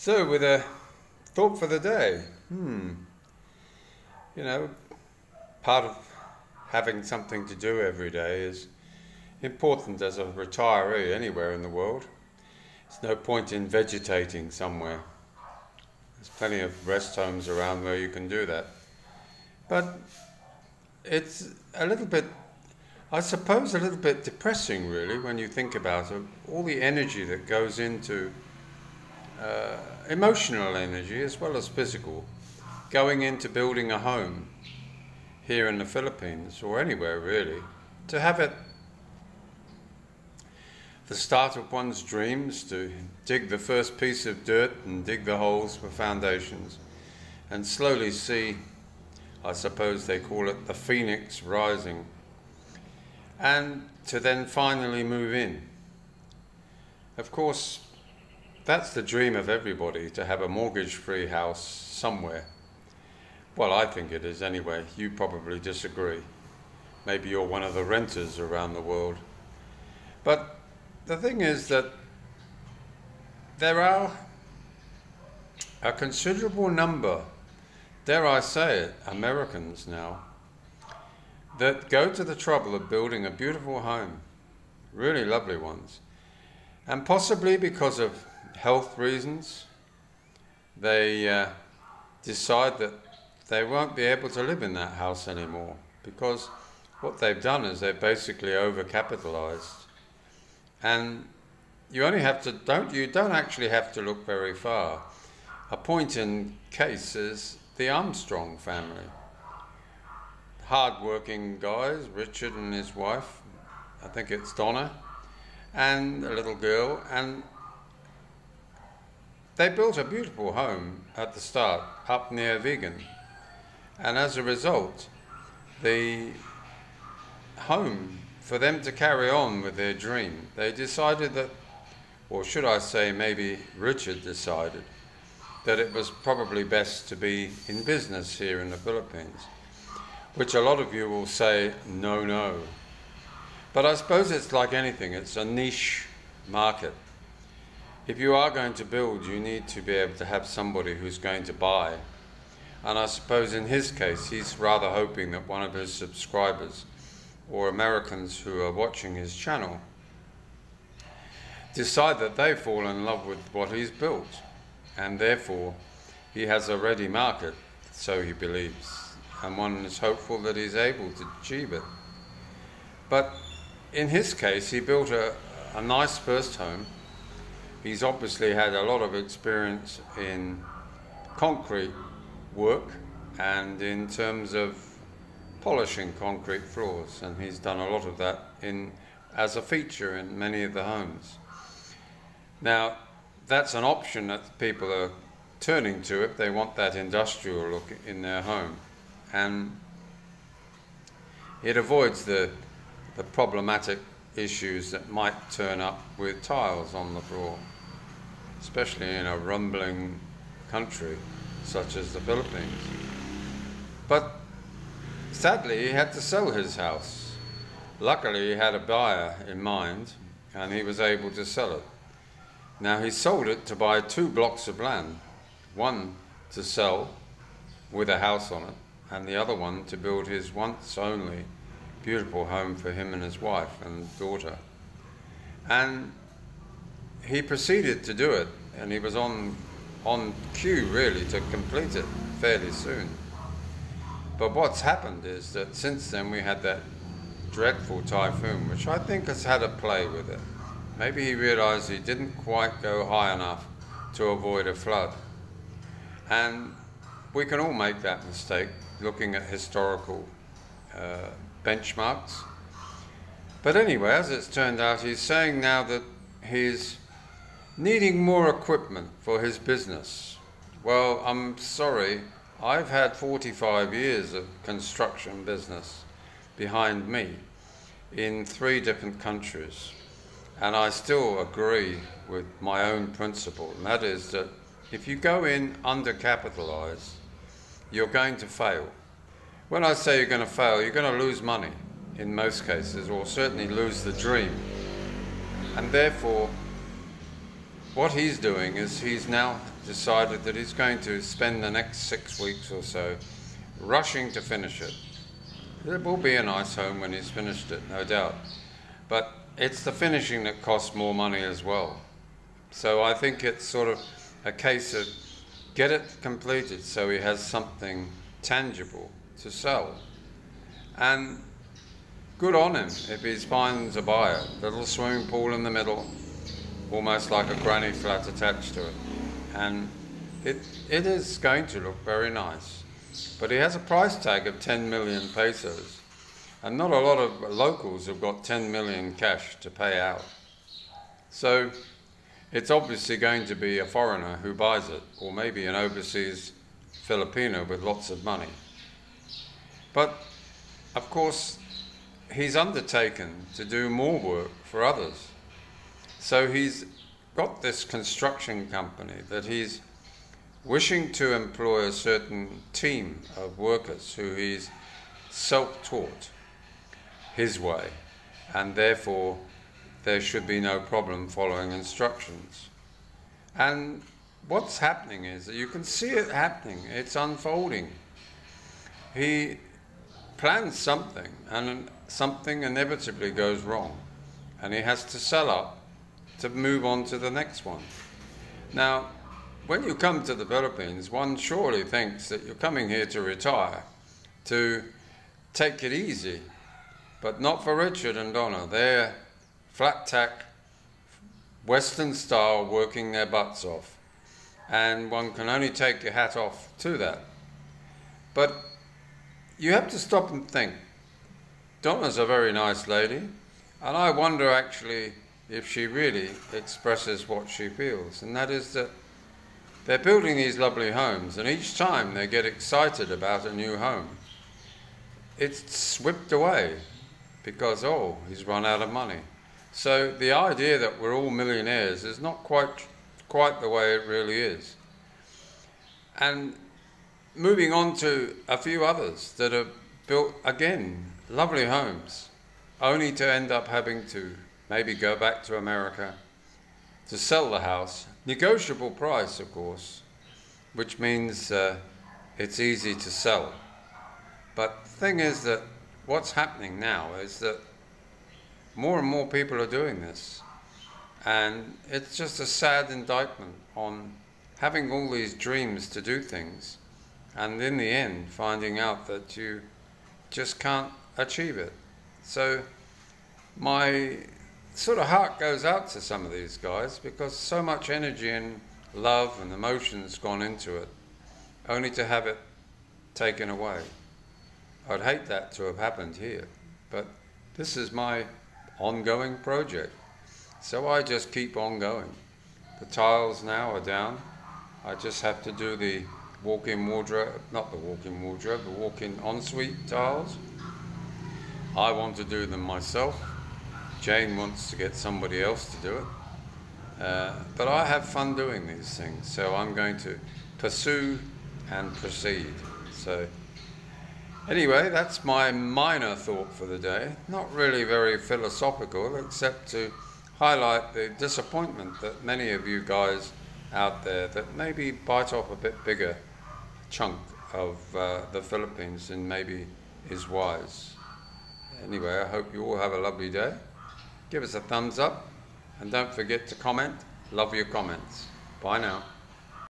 So, with a thought for the day, you know, part of having something to do every day is important as a retiree anywhere in the world. There's no point in vegetating somewhere. There's plenty of rest homes around where you can do that. But it's a little bit, I suppose, a little bit depressing, really, when you think about it. All the energy that goes into emotional energy as well as physical, going into building a home here in the Philippines or anywhere really, to have it the start of one's dreams, to dig the first piece of dirt and dig the holes for foundations and slowly see, I suppose they call it, the phoenix rising, and to then finally move in. Of course, that's the dream of everybody, to have a mortgage-free house somewhere. Well, I think it is anyway. You probably disagree. Maybe you're one of the renters around the world. But the thing is that there are a considerable number, dare I say it, Americans now, that go to the trouble of building a beautiful home, really lovely ones, and possibly because of health reasons, they decide that they won't be able to live in that house anymore, because what they've done is they've basically overcapitalized. And you only have to, you don't actually have to look very far. A point in case is the Armstrong family. Hard-working guys, Richard and his wife, I think it's Donna, and a little girl, and they built a beautiful home at the start, up near Vigan. And as a result, the home, for them to carry on with their dream, they decided that, or should I say maybe Richard decided, that it was probably best to be in business here in the Philippines, which a lot of you will say, no, no. But I suppose it's like anything, it's a niche market. If you are going to build, you need to be able to have somebody who's going to buy. And I suppose in his case, he's rather hoping that one of his subscribers or Americans who are watching his channel decide that they fall in love with what he's built. And therefore, he has a ready market, so he believes. And one is hopeful that he's able to achieve it. But in his case, he built a nice first home. He's obviously had a lot of experience in concrete work and in terms of polishing concrete floors, and he's done a lot of that as a feature in many of the homes. Now, that's an option that people are turning to if they want that industrial look in their home, and it avoids the problematic issues that might turn up with tiles on the floor, especially in a rumbling country such as the Philippines. But sadly, he had to sell his house. Luckily, he had a buyer in mind, and he was able to sell it. Now, he sold it to buy 2 blocks of land, one to sell with a house on it, and the other one to build his once only beautiful home for him and his wife and daughter. And he proceeded to do it, and he was on cue really to complete it fairly soon. But what's happened is that since then we had that dreadful typhoon, which I think has had a play with it. Maybe he realized he didn't quite go high enough to avoid a flood. And we can all make that mistake looking at historical benchmarks. But anyway, as it's turned out, he's saying now that he's needing more equipment for his business. Well, I'm sorry, I've had 45 years of construction business behind me in 3 different countries, and I still agree with my own principle, and that is that if you go in undercapitalized, you're going to fail. When I say you're going to fail, you're going to lose money in most cases, or certainly lose the dream. And therefore, what he's doing is he's now decided that he's going to spend the next 6 weeks or so rushing to finish it. It will be a nice home when he's finished it, no doubt. But it's the finishing that costs more money as well. So I think it's sort of a case of get it completed so he has something tangible to sell. And good on him if he finds a buyer. Little swimming pool in the middle, almost like a granny flat attached to it. And it is going to look very nice. But he has a price tag of 10 million pesos. And not a lot of locals have got 10 million cash to pay out. So it's obviously going to be a foreigner who buys it, or maybe an overseas Filipino with lots of money. But of course, he's undertaken to do more work for others. So he's got this construction company that he's wishing to employ a certain team of workers who he's self-taught his way, and therefore there should be no problem following instructions. And what's happening is that you can see it happening, it's unfolding. He plans something, and something inevitably goes wrong, and he has to sell up to move on to the next one. Now, when you come to the Philippines, one surely thinks that you're coming here to retire, to take it easy, but not for Richard and Donna. They're flat tack, Western style, working their butts off. And one can only take your hat off to that. But you have to stop and think. Donna's a very nice lady, and I wonder actually if she really expresses what she feels, and that is that they're building these lovely homes, and each time they get excited about a new home, it's whipped away because, oh, he's run out of money. So the idea that we're all millionaires is not quite the way it really is. And moving on to a few others that have built, again, lovely homes, only to end up having to maybe go back to America to sell the house. Negotiable price, of course, which means it's easy to sell. But the thing is that what's happening now is that more and more people are doing this. And it's just a sad indictment on having all these dreams to do things, and in the end finding out that you just can't achieve it. So my sort of heart goes out to some of these guys, because so much energy and love and emotion's gone into it, only to have it taken away. I'd hate that to have happened here, but this is my ongoing project. So I just keep on going. The tiles now are down. I just have to do the walk-in wardrobe, not the walk-in wardrobe, the walk-in ensuite tiles. I want to do them myself. Jane wants to get somebody else to do it. But I have fun doing these things, so I'm going to pursue and proceed. So anyway, that's my minor thought for the day. Not really very philosophical, except to highlight the disappointment that many of you guys out there that maybe bite off a bit bigger chunk of the Philippines than maybe is wise. Anyway, I hope you all have a lovely day. Give us a thumbs up, and don't forget to comment. Love your comments. Bye now.